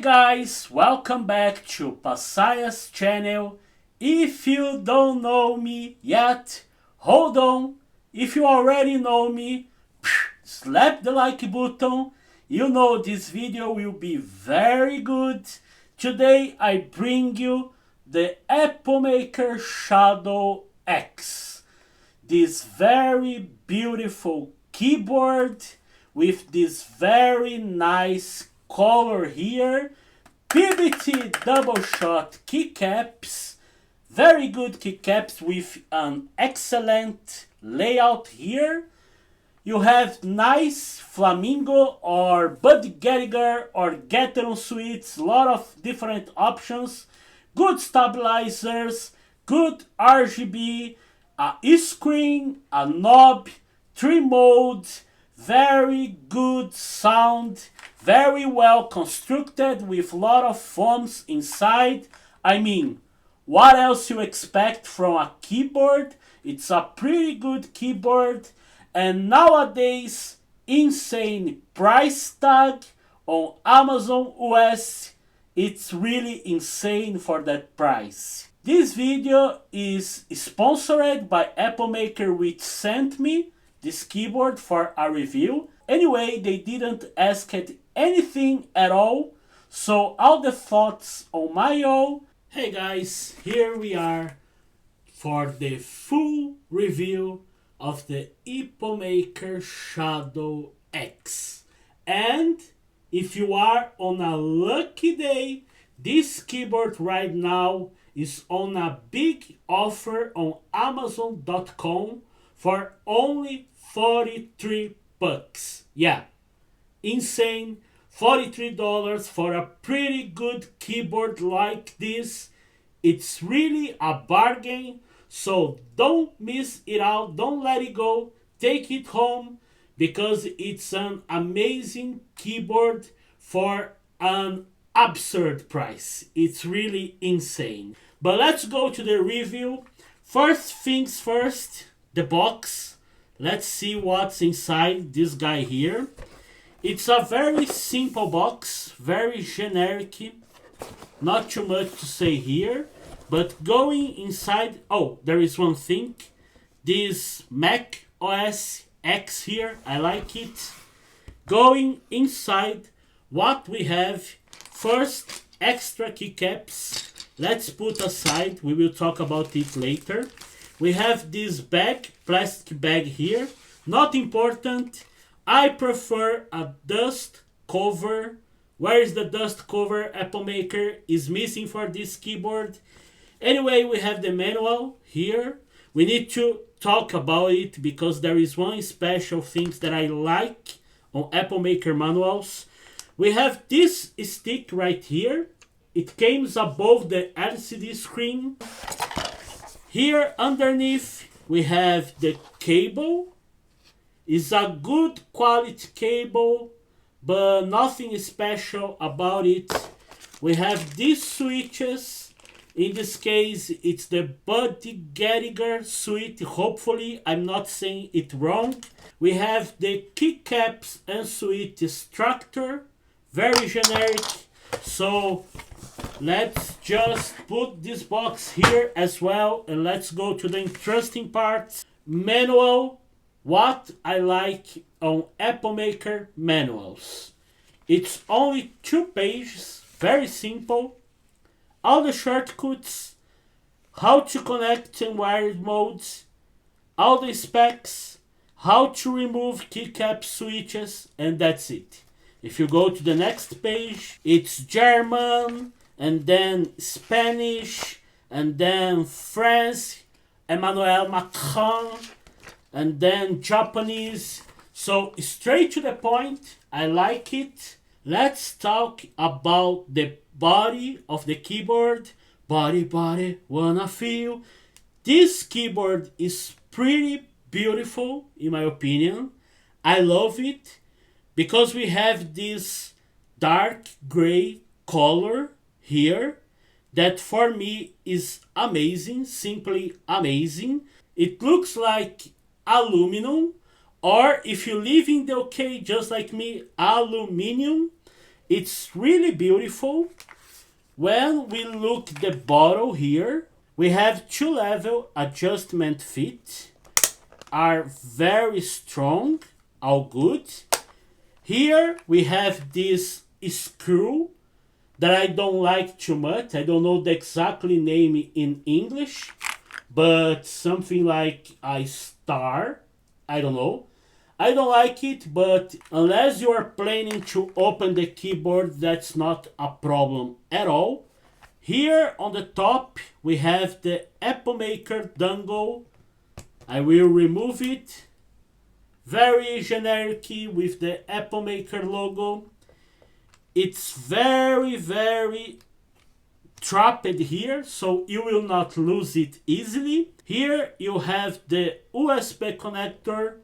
guys, welcome back to Passaia's channel. If you don't know me yet, hold on. If you already know me, slap the like button. You know this video will be very good. Today I bring you the Epomaker Shadow X. This very beautiful keyboard with this very nice color here, PBT double shot keycaps, very good keycaps with an excellent layout here. You have nice Flamingo or Budgerigar or Gateron suites, lot of different options, good stabilizers, good RGB, a screen, a knob, 3 modes, very good sound, very well constructed with a lot of foams inside. I mean, what else you expect from a keyboard? It's a pretty good keyboard, and nowadays insane price tag on Amazon US. It's really insane for that price. This video is sponsored by Epomaker, which sent me this keyboard for a review. Anyway, they didn't ask it anything at all, so all the thoughts on my own. Hey guys, here we are for the full review of the Epomaker Shadow X. And if you are on a lucky day, this keyboard right now is on a big offer on Amazon.com for only 43 bucks. Yeah, insane. $43 for a pretty good keyboard like this. It's really a bargain, so don't miss it out, don't let it go, take it home, because it's an amazing keyboard for an absurd price. It's really insane. But let's go to the review. First things first, the box. Let's see what's inside this guy here. It's a very simple box, very generic, not too much to say here. But going inside, oh, there is one thing. This Mac OS X here, I like it. Going inside, what we have, first, extra keycaps. Let's put aside, we will talk about it later. We have this bag, plastic bag here, not important. I prefer a dust cover. Where is the dust cover? Epomaker is missing for this keyboard. Anyway, we have the manual here. We need to talk about it because there is one special thing that I like on Epomaker manuals. We have this stick right here. It comes above the LCD screen. Here underneath we have the cable. It's a good quality cable, but nothing special about it. We have these switches. In this case, it's the Budgerigar switch. Hopefully, I'm not saying it wrong. We have the keycaps and switch structure. Very generic. So let's just put this box here as well, and let's go to the interesting parts. Manual. What I like on Epomaker manuals. It's only 2 pages, very simple. All the shortcuts, how to connect in wired modes, all the specs, how to remove keycap switches, and that's it. If you go to the next page, it's German, and then Spanish, and then France, Emmanuel Macron, and then Japanese. So straight to the point, I like it. Let's talk about the body of the keyboard. Body, wanna feel. This keyboard is pretty beautiful in my opinion. I love it because we have this dark gray color here that for me is amazing, simply amazing. It looks like aluminum, or if you live in the UK just like me, aluminium. It's really beautiful. When we look the bottle here, we have 2-level adjustment feet. Are very strong, all good. Here we have this screw that I don't like too much. I don't know the exactly name in English, but something like a star. I don't know. I don't like it, but unless you are planning to open the keyboard, that's not a problem at all. Here on the top, we have the Epomaker dongle. I will remove it. Very generic with the Epomaker logo. It's very trapped here, so you will not lose it easily. Here you have the USB connector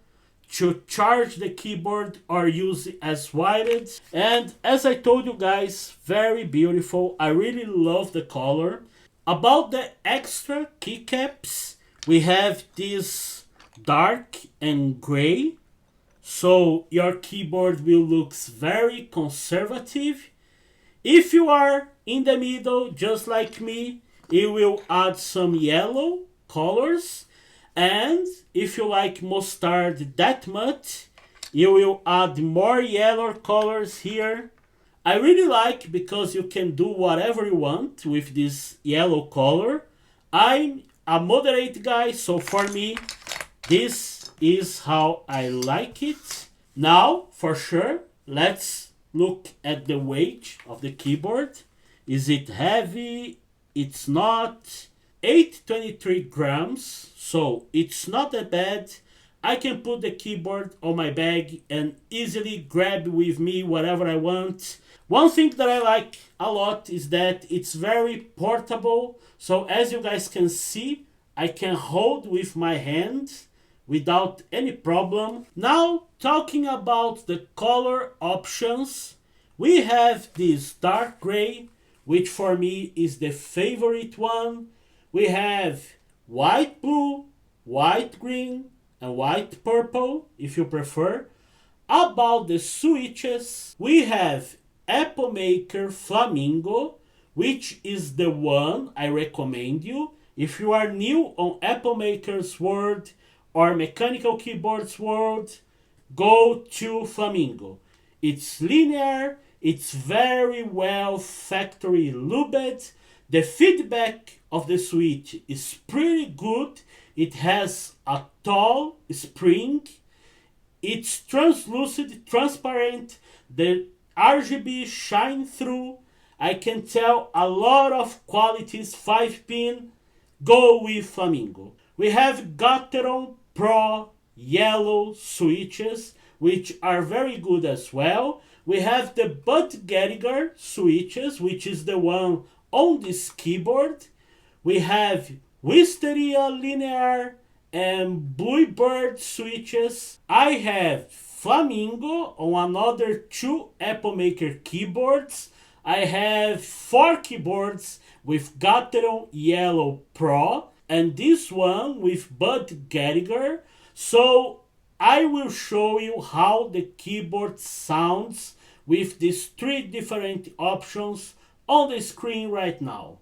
to charge the keyboard or use it as wired. And as I told you guys, very beautiful. I really love the color. About the extra keycaps, we have this dark and gray, so your keyboard will look very conservative. If you are in the middle, just like me, you will add some yellow colors, and if you like mustard that much, you will add more yellow colors here. I really like because you can do whatever you want with this yellow color. I'm a moderate guy, so for me, this is how I like it. Now, for sure, let's look at the weight of the keyboard. Is it heavy? It's not. 823 grams, so it's not that bad. I can put the keyboard on my bag and easily grab with me whatever I want. One thing that I like a lot is that it's very portable. So as you guys can see, I can hold with my hand without any problem. Now, talking about the color options, we have this dark gray, which for me is the favorite one. We have white blue, white green, and white purple, if you prefer. About the switches, we have Epomaker Flamingo, which is the one I recommend you. If you are new on Epomaker's world or mechanical keyboards world, go to Flamingo. It's linear, it's very well factory lubed. The feedback of the switch is pretty good. It has a tall spring. It's translucent, transparent. The RGB shine through. I can tell a lot of qualities. 5-pin. Go with Flamingo. We have Gateron Pro yellow switches, which are very good as well. We have the Budgerigar switches, which is the one on this keyboard. We have Wisteria linear and Bluebird switches. I have Flamingo on another 2 Epomaker keyboards. I have 4 keyboards with Gateron Yellow Pro and this one with Budgerigar. So I will show you how the keyboard sounds with these 3 different options on the screen right now.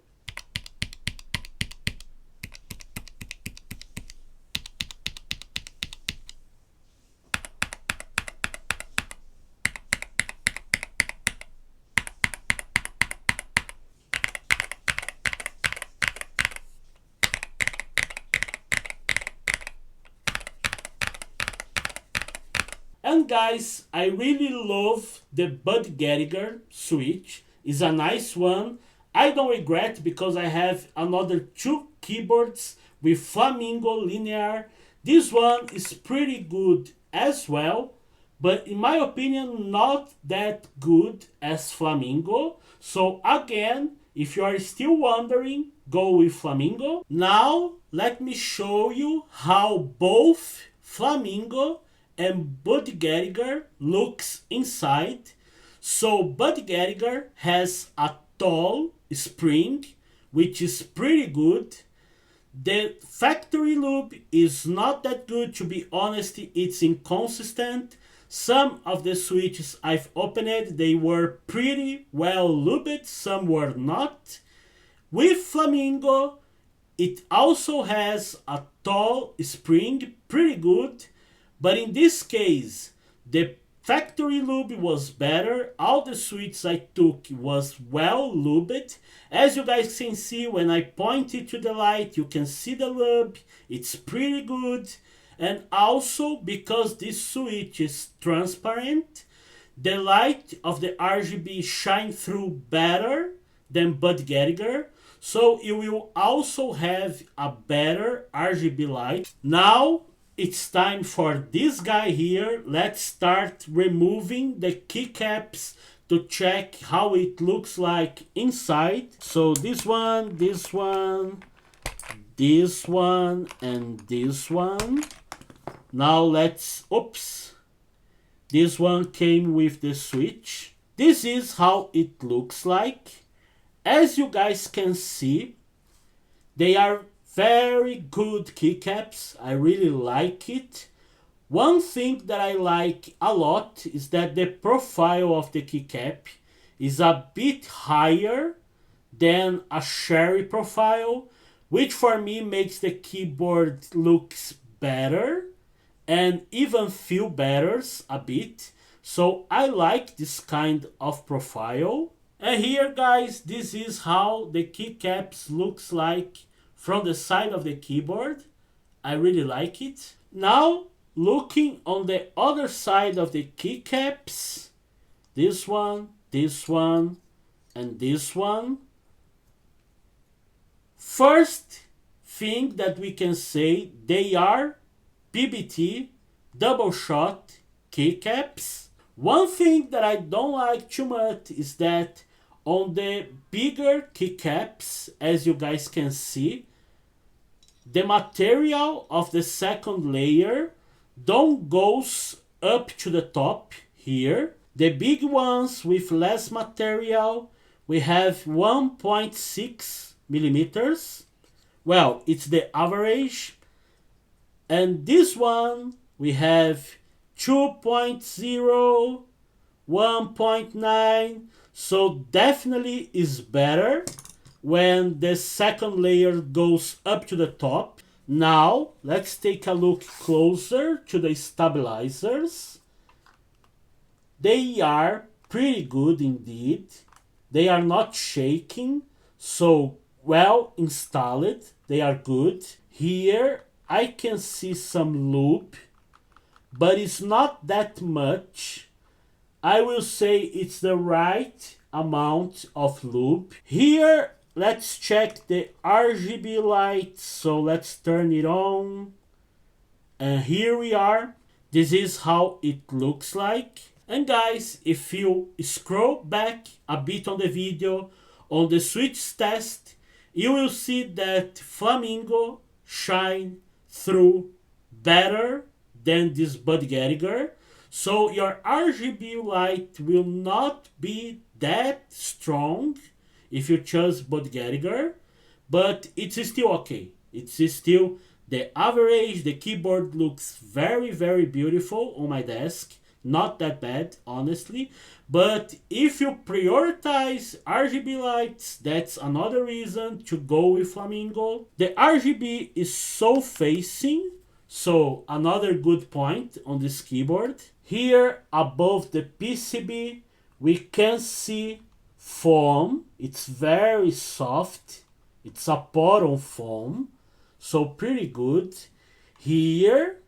And guys, I really love the Budgerigar switch. It's a nice one. I don't regret because I have another 2 keyboards with Flamingo linear. This one is pretty good as well, but in my opinion not that good as Flamingo. So again, if you are still wondering, go with Flamingo. Now let me show you how both Flamingo and Budgerigar looks inside. So Budgerigar has a tall spring, which is pretty good. The factory lube is not that good, to be honest. It's inconsistent. Some of the switches I've opened, they were pretty well lubed, some were not. With Flamingo, it also has a tall spring, pretty good, but in this case, the factory lube was better. All the switches I took was well lubed. As you guys can see, when I point it to the light, you can see the lube. It's pretty good. And also, because this switch is transparent, the light of the RGB shine through better than Budgerigar. So you will also have a better RGB light. Now, it's time for this guy here. Let's start removing the keycaps to check how it looks like inside. So this one, this one, this one, and this one. Now let's, oops, this one came with the switch. This is how it looks like. As you guys can see, they are very good keycaps. I really like it. One thing that I like a lot is that the profile of the keycap is a bit higher than a cherry profile, which for me makes the keyboard looks better and even feel better a bit. So I like this kind of profile. And here guys, this is how the keycaps looks like from the side of the keyboard. I really like it. Now looking on the other side of the keycaps, this one, and this one. First thing that we can say, they are PBT double shot keycaps. One thing that I don't like too much is that on the bigger keycaps, as you guys can see, the material of the second layer don't goes up to the top here. The big ones with less material, we have 1.6 millimeters. Well, it's the average. And this one, we have 2.0, 1.9. So definitely is better when the second layer goes up to the top. Now, let's take a look closer to the stabilizers. They are pretty good indeed. They are not shaking, so well installed. They are good. Here, I can see some lube, but it's not that much. I will say it's the right amount of lube. Here, let's check the RGB light. So let's turn it on. And here we are. This is how it looks like. And guys, if you scroll back a bit on the video, on the switch test, you will see that Flamingo shine through better than this Budgerigar. So your RGB light will not be that strong if you choose Budgerigar, but it's still okay. It's still the average. The keyboard looks very, very beautiful on my desk. Not that bad, honestly. But if you prioritize RGB lights, that's another reason to go with Flamingo. The RGB is so facing, so another good point on this keyboard. Here above the PCB, we can see foam. It's very soft. It's a portal foam, so pretty good. Here,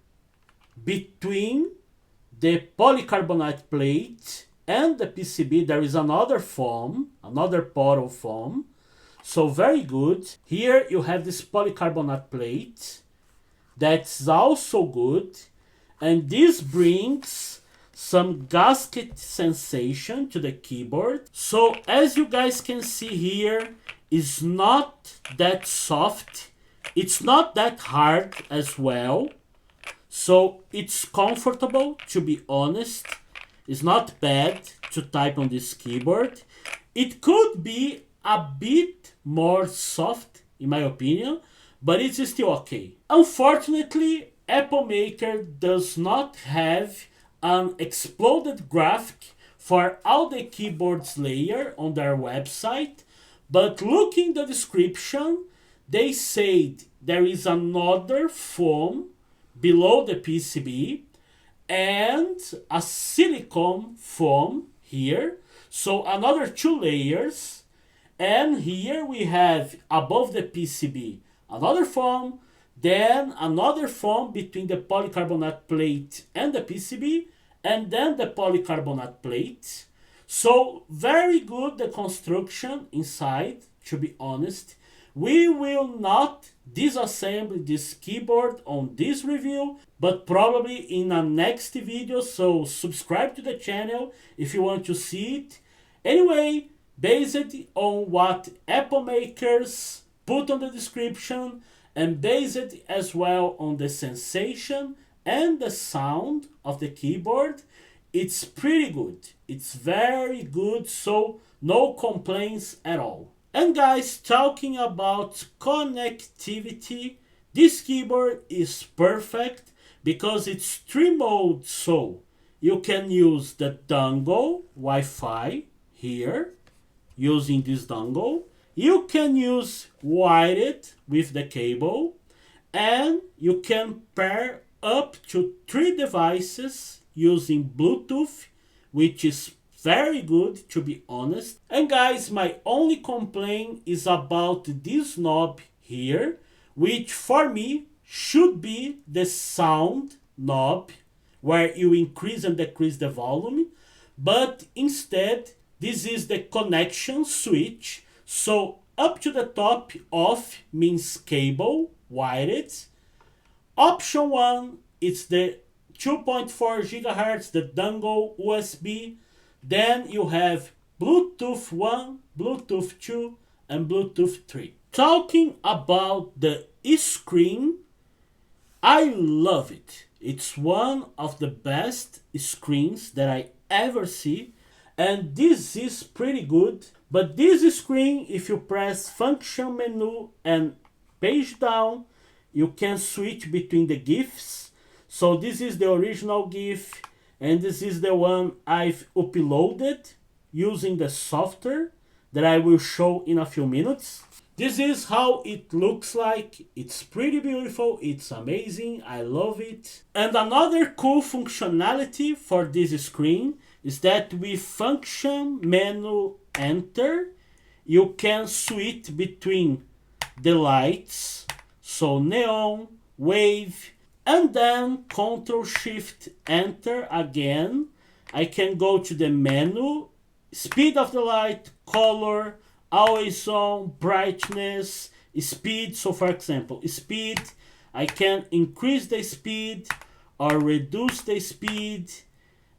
between the polycarbonate plate and the PCB, there is another foam, another portal foam, so very good. Here you have this polycarbonate plate, that's also good, and this brings some gasket sensation to the keyboard. So as you guys can see here, it's not that soft, it's not that hard as well, so it's comfortable, to be honest. It's not bad to type on this keyboard. It could be a bit more soft in my opinion, but it's still okay. Unfortunately, Epomaker does not have an exploded graphic for all the keyboards layer on their website, but looking in the description, they said there is another foam below the PCB and a silicone foam here. So another 2 layers. And here we have above the PCB another foam, then another foam between the polycarbonate plate and the PCB, and then the polycarbonate plate. So very good the construction inside, to be honest. We will not disassemble this keyboard on this review, but probably in a next video, so subscribe to the channel if you want to see it. Anyway, based on what Epomakers put on the description, and based as well on the sensation and the sound of the keyboard, it's pretty good. It's very good, so no complaints at all. And guys, talking about connectivity, this keyboard is perfect because it's 3 modes, so you can use the dongle Wi-Fi here using this dongle. You can use wired with the cable, and you can pair up to 3 devices using Bluetooth, which is very good, to be honest. And guys, my only complaint is about this knob here, which for me should be the sound knob where you increase and decrease the volume, but instead this is the connection switch. So up to the top off means cable, wired. Option 1 is the 2.4 GHz, the dongle USB. Then you have Bluetooth 1, Bluetooth 2, and Bluetooth 3. Talking about the screen, I love it. It's one of the best screens that I ever see. And this is pretty good. But this screen, if you press function menu and page down, you can switch between the GIFs. So this is the original GIF. And this is the one I've uploaded using the software that I will show in a few minutes. This is how it looks like. It's pretty beautiful. It's amazing. I love it. And another cool functionality for this screen is that with function menu enter, you can switch between the lights. So neon, wave, and then Ctrl Shift Enter again. I can go to the menu, speed of the light, color, always on, brightness, speed. So for example, speed, I can increase the speed or reduce the speed.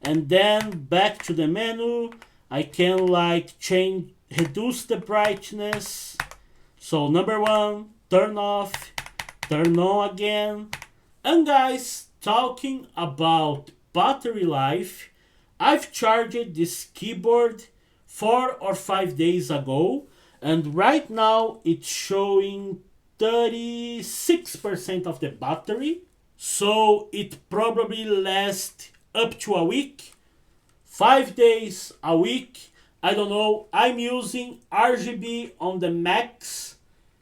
And then back to the menu, I can like reduce the brightness. So number 1, turn off, turn on again. And guys, talking about battery life, I've charged this keyboard 4 or 5 days ago, and right now it's showing 36% of the battery. So it probably lasts up to a week, 5 days, a week, I don't know. I'm using RGB on the max,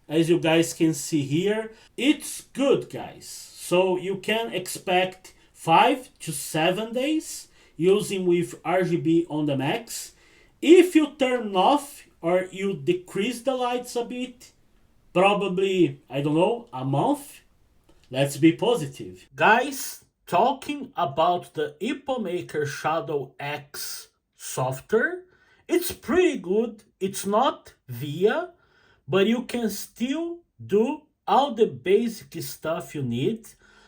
as you guys can see here. It's good, guys. So you can expect 5 to 7 days using with RGB on the max. If you turn off or you decrease the lights a bit, probably, I don't know, a month. Let's be positive. Guys, talking about the Epomaker Shadow X software, it's pretty good. It's not VIA, but you can still do all the basic stuff you need,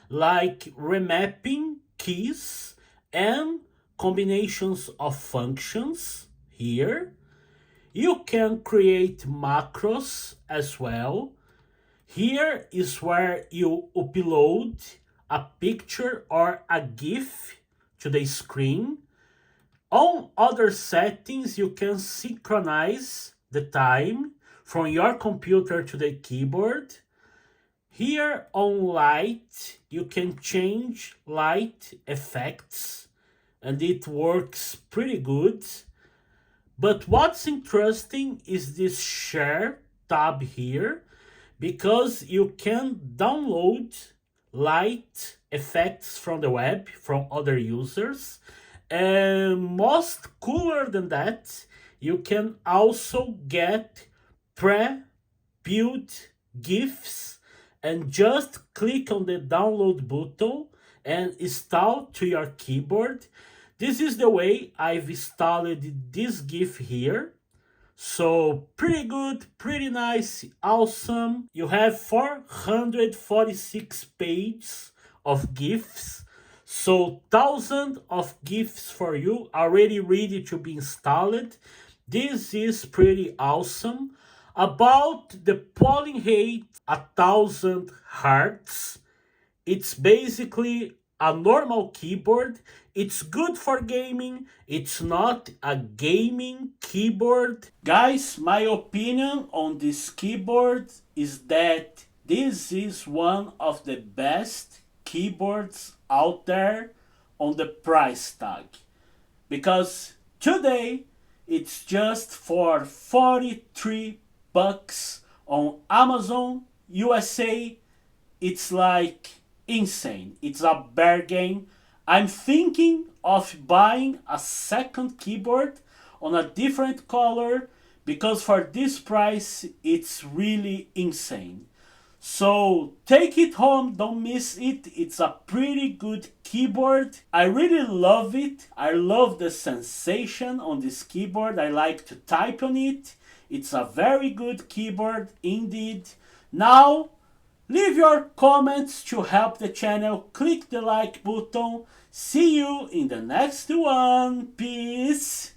like remapping keys and combinations of functions here. You can create macros as well. Here is where you upload a picture or a GIF to the screen. On other settings, you can synchronize the time from your computer to the keyboard. Here on light, you can change light effects. and it works pretty good. But what's interesting is this share tab here, because you can download light effects from the web from other users. And most cooler than that, you can also get pre-built GIFs and just click on the download button and install to your keyboard. This is the way I've installed this GIF here. So pretty good, pretty nice, awesome. You have 446 pages of GIFs. So thousands of GIFs for you already ready to be installed. This is pretty awesome. About the polling rate, 1,000 hertz. It's basically a normal keyboard. It's good for gaming. It's not a gaming keyboard. Guys, my opinion on this keyboard is that this is one of the best keyboards out there on the price tag. Because today it's just for 43 bucks on Amazon USA. It's like insane. It's a bargain. I'm thinking of buying a second keyboard on a different color because for this price it's really insane. So take it home, don't miss it. It's a pretty good keyboard. I really love it. I love the sensation on this keyboard. I like to type on it. It's a very good keyboard indeed. Now, leave your comments to help the channel. Click the like button. See you in the next one. Peace.